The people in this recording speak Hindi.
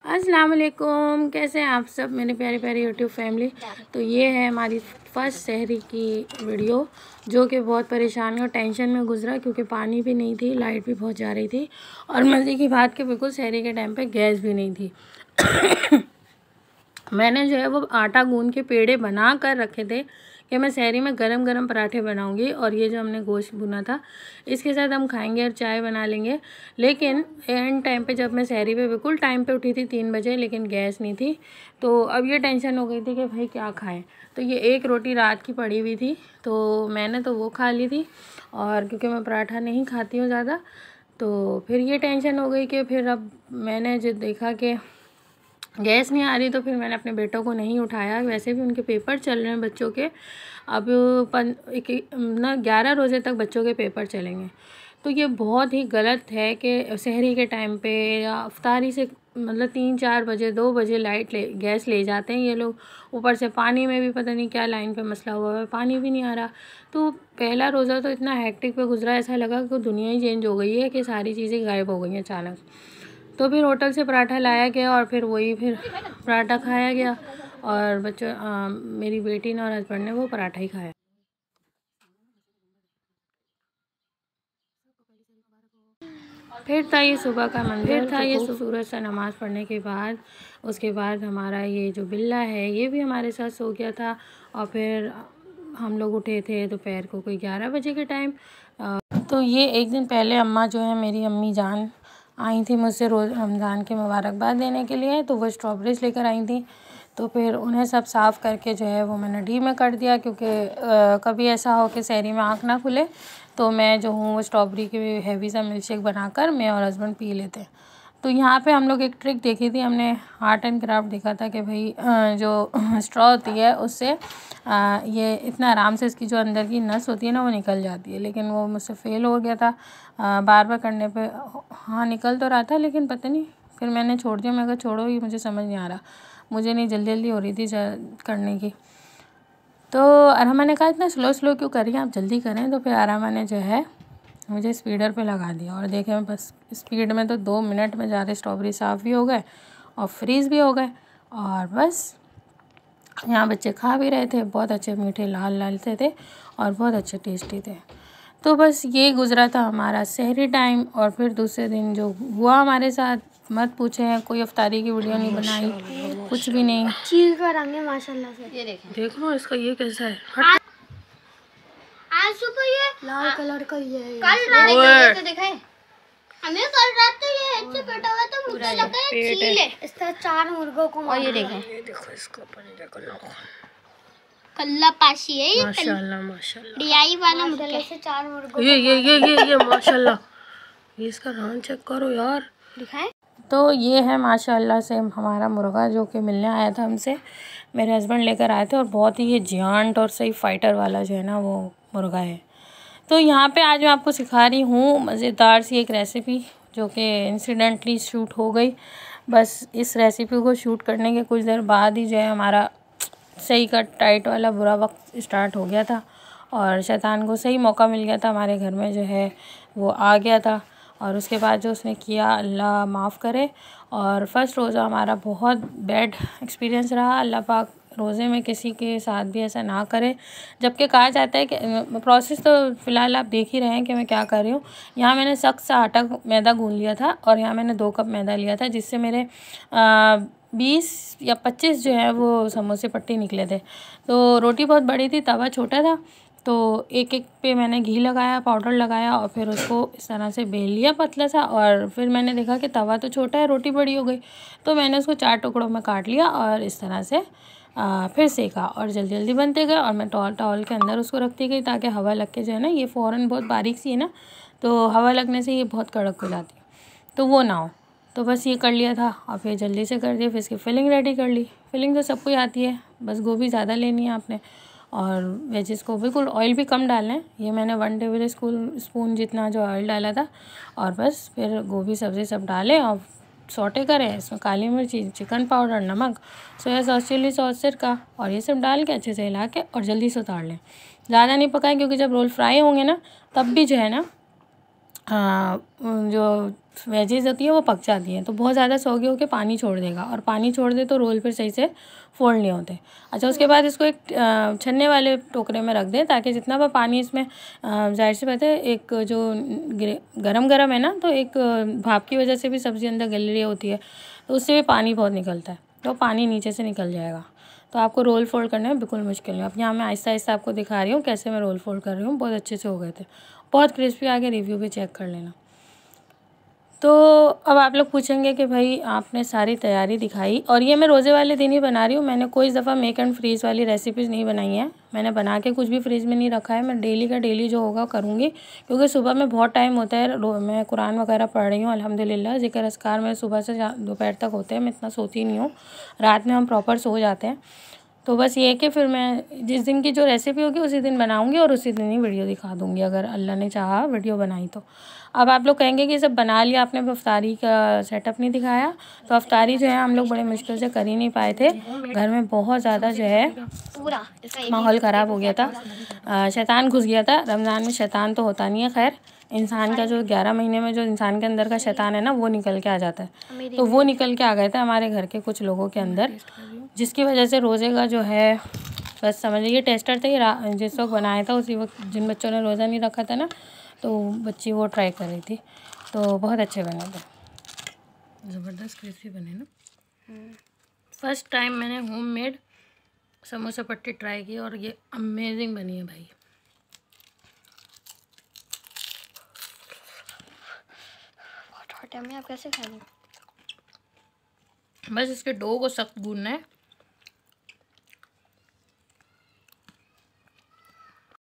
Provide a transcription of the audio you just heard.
अस्सलाम वालेकुम, कैसे हैं आप सब मेरे प्यारे प्यारे यूट्यूब फैमिली। तो ये है हमारी फ़र्स्ट सहरी की वीडियो, जो कि बहुत परेशानी और टेंशन में गुजरा क्योंकि पानी भी नहीं थी, लाइट भी बहुत जा रही थी और मज़े की बात कि बिल्कुल सहरी के टाइम पे गैस भी नहीं थी। मैंने जो है वो आटा गूंद के पेड़े बना कर रखे थे कि मैं सहरी में गरम गरम पराठे बनाऊंगी और ये जो हमने गोश्त भुना था इसके साथ हम खाएंगे और चाय बना लेंगे। लेकिन एंड टाइम पे जब मैं सहरी पे बिल्कुल टाइम पे उठी थी 3 बजे, लेकिन गैस नहीं थी, तो अब ये टेंशन हो गई थी कि भाई क्या खाएं। तो ये एक रोटी रात की पड़ी हुई थी तो मैंने तो वो खा ली थी, और क्योंकि मैं पराठा नहीं खाती हूँ ज़्यादा, तो फिर ये टेंशन हो गई कि फिर अब मैंने जो देखा कि गैस नहीं आ रही तो फिर मैंने अपने बेटों को नहीं उठाया। वैसे भी उनके पेपर चल रहे हैं बच्चों के, अब 11 रोज़े तक बच्चों के पेपर चलेंगे। तो ये बहुत ही गलत है कि सहरी के टाइम पे या अफ्तारी से मतलब 3-4 बजे 2 बजे गैस ले जाते हैं ये लोग। ऊपर से पानी में भी पता नहीं क्या लाइन पे मसला हुआ है, पानी भी नहीं आ रहा। तो पहला रोज़ा तो इतना हेक्टिक पे गुजरा, ऐसा लगा कि दुनिया ही चेंज हो गई है, कि सारी चीज़ें गायब हो गई हैं अचानक। तो फिर होटल से पराठा लाया गया और फिर पराठा खाया गया, और मेरी बेटी ने और हस्बैंड ने वो पराठा ही खाया। फिर था ये सुबह का मंदिर, था ये सूरज से नमाज़ पढ़ने के बाद उसके बाद हमारा ये जो बिल्ला है ये भी हमारे साथ सो गया था। और फिर हम लोग उठे थे दोपहर को कोई 11 बजे के टाइम। तो ये एक दिन पहले अम्मा जो है मेरी अम्मी जान आई थी मुझसे रोज़ रमज़ान की मुबारकबाद देने के लिए, तो वो स्ट्रॉबेरीज़ लेकर आई थी। तो फिर उन्हें सब साफ़ करके जो है वो मैंने डी में कर दिया, क्योंकि कभी ऐसा हो कि सहरी में आँख ना खुले तो मैं जो हूँ वो स्ट्रॉबेरी की हैवी सा मिल्क शेक बनाकर मैं और हस्बैंड पी लेते। तो यहाँ पे हम लोग एक ट्रिक देखी थी, हमने आर्ट एंड क्राफ्ट देखा था कि भाई जो स्ट्रॉ होती है उससे ये इतना आराम से इसकी जो अंदर की नस होती है ना वो निकल जाती है, लेकिन वो मुझसे फ़ेल हो गया था बार बार करने पे। हाँ निकल तो रहा था लेकिन पता नहीं, फिर मैंने छोड़ दिया। मैं कहा छोड़ो, ये मुझे समझ नहीं आ रहा, मुझे नहीं जल्दी जल्दी हो रही थी करने की। तो अरमा ने कहा इतना स्लो स्लो क्यों कर रही हैं आप, जल्दी करें। तो फिर अरमा ने जो है मुझे स्पीडर पे लगा दिया, और देखे मैं बस स्पीड में तो 2 मिनट में जा रहे स्ट्रॉबेरी साफ़ भी हो गए और फ्रीज़ भी हो गए। और बस यहाँ बच्चे खा भी रहे थे, बहुत अच्छे मीठे लाल लाल से थे और बहुत अच्छे टेस्टी थे। तो बस ये गुजरा था हमारा सहरी टाइम। और फिर दूसरे दिन जो हुआ हमारे साथ मत पूछे, कोई अफ्तारी की वीडियो नहीं बनाई, कुछ भी नहीं। चील का रंग है माशाल्लाह से, ये देखें। देखो इसका ये कैसा है, आज सुबह ये लाल कलर का ये है, कल रात तो दिखाए हमें, कल रात तो ये हेड से पेटा हुआ था, मुझे लगा है चील है। इस तरह 4 मुर्गों को, और ये देखें, ये देखो इसको कल्ला पाशी है ये, माशाल्लाह माशाल्लाह डीआई वाला मुर्गा से 4 मुर्गों ये माशाल्लाह, ये इसका रंग चेक करो यार, दिखाए। तो ये है माशाल्लाह से हमारा मुर्गा जो कि मिलने आया था हमसे, मेरे हस्बैंड लेकर आए थे, और बहुत ही ये जियांट और सही फाइटर वाला जो है ना वो मुर्गा है। तो यहाँ पे आज मैं आपको सिखा रही हूँ मज़ेदार सी एक रेसिपी, जो कि इंसिडेंटली शूट हो गई। बस इस रेसिपी को शूट करने के कुछ देर बाद ही जो है हमारा सही का टाइट वाला बुरा वक्त स्टार्ट हो गया था, और शैतान को सही मौका मिल गया था, हमारे घर में जो है वो आ गया था। और उसके बाद जो उसने किया अल्लाह माफ़ करे। और फ़र्स्ट रोज़ा हमारा बहुत बैड एक्सपीरियंस रहा। अल्लाह पाक रोज़े में किसी के साथ भी ऐसा ना करे। जबकि कहा जाता है कि प्रोसेस तो फ़िलहाल आप देख ही रहे हैं कि मैं क्या कर रही हूँ। यहाँ मैंने सख्त सा मैदा गूँध लिया था, और यहाँ मैंने 2 कप मैदा लिया था, जिससे मेरे 20 या 25 जो है वो समोसे पट्टी निकले थे। तो रोटी बहुत बड़ी थी, तवा छोटा था, तो एक एक पे मैंने घी लगाया, पाउडर लगाया, और फिर उसको इस तरह से बेल लिया पतला सा। और फिर मैंने देखा कि तवा तो छोटा है, रोटी बड़ी हो गई, तो मैंने उसको 4 टुकड़ों में काट लिया और इस तरह से फिर सेका, और जल्दी जल्दी बनते गए। और मैं टॉवल के अंदर उसको रखती गई ताकि हवा लग के जो है ना, ये फ़ौरन बहुत बारीक सी है ना, तो हवा लगने से ये बहुत कड़क हो जाती है, तो वो ना हो। तो बस ये कर लिया था, और फिर जल्दी से कर दिया। फिर इसकी फिलिंग रेडी कर ली। फिलिंग तो सबको आती है, बस गोभी ज़्यादा लेनी है आपने, और वेजिस को बिल्कुल ऑयल भी कम डालना है। ये मैंने 1 टेबल स्पून जितना जो ऑयल डाला था, और बस फिर गोभी सब्ज़ी सब डालें और सौटे करें। इसमें काली मिर्ची, चिकन पाउडर, नमक, सोया सॉस, चिली सॉस, सिरका, और ये सब डाल के अच्छे से हिला के और जल्दी से उतार लें। ज़्यादा नहीं पकाएं, क्योंकि जब रोल फ्राई होंगे ना तब भी जो है ना जो वेजेस होती है वो पक जाती हैं, तो बहुत ज़्यादा सौगी होकर पानी छोड़ देगा, और पानी छोड़ दे तो रोल फिर सही से फोल्ड नहीं होते। अच्छा, उसके बाद इसको एक छन्ने वाले टोकरे में रख दें, ताकि जितना भी पानी इसमें, जाहिर सी बात है एक जो गरम है ना, तो एक भाप की वजह से भी सब्ज़ी अंदर गल रही होती है, तो उससे भी पानी बहुत निकलता है, तो पानी नीचे से निकल जाएगा। तो आपको रोल फोल्ड करने में बिल्कुल मुश्किल नहीं। अब यहाँ मैं आहिस्ता आहिस्ता आपको दिखा रही हूँ कैसे मैं रोल फोल्ड कर रही हूँ। बहुत अच्छे से हो गए थे, बहुत क्रिस्पी आगे, रिव्यू भी चेक कर लेना। तो अब आप लोग पूछेंगे कि भाई आपने सारी तैयारी दिखाई, और ये मैं रोज़े वाले दिन ही बना रही हूँ। मैंने कोई दफ़ा मेक एंड फ्रीज़ वाली रेसिपीज़ नहीं बनाई है, मैंने बना के कुछ भी फ्रीज़ में नहीं रखा है। मैं डेली का डेली जो होगा करूँगी, क्योंकि सुबह में बहुत टाइम होता है, मैं कुरान वगैरह पढ़ रही हूँ अल्हम्दुलिल्लाह। ज़िक्र अस्कार मेरे सुबह से दोपहर तक होते हैं, मैं इतना सोती नहीं हूँ, रात में हम प्रॉपर सो जाते हैं। तो बस ये कि फिर मैं जिस दिन की जो रेसिपी होगी उसी दिन बनाऊंगी, और उसी दिन ही वीडियो दिखा दूंगी, अगर अल्लाह ने चाहा वीडियो बनाई तो। अब आप लोग कहेंगे कि सब बना लिया आपने, अफ्तारी का सेटअप नहीं दिखाया। तो अफ्तारी जो है हम लोग बड़े मुश्किल से कर ही नहीं पाए थे, घर में बहुत ज़्यादा जो है पूरा माहौल ख़राब हो गया था, शैतान घुस गया था। रमज़ान में शैतान तो होता नहीं है, खैर इंसान का जो 11 महीने में जो इंसान के अंदर का शैतान है ना, वो निकल के आ जाता है। तो वो निकल के आ गए थे हमारे घर के कुछ लोगों के अंदर, जिसकी वजह से रोज़े का जो है, बस समझ लीजिए टेस्टर थे, जिस वक्त बनाया था उसी वक्त जिन बच्चों ने रोज़ा नहीं रखा था ना, तो बच्ची वो ट्राई कर रही थी, तो बहुत अच्छे बने थे, ज़बरदस्त क्रिस्पी बने ना। फर्स्ट टाइम मैंने होममेड समोसा पट्टी ट्राई की, और ये अमेजिंग बनी है भाई। आप कैसे खाएंगे? बस इसके डो को सख्त गूंदना है,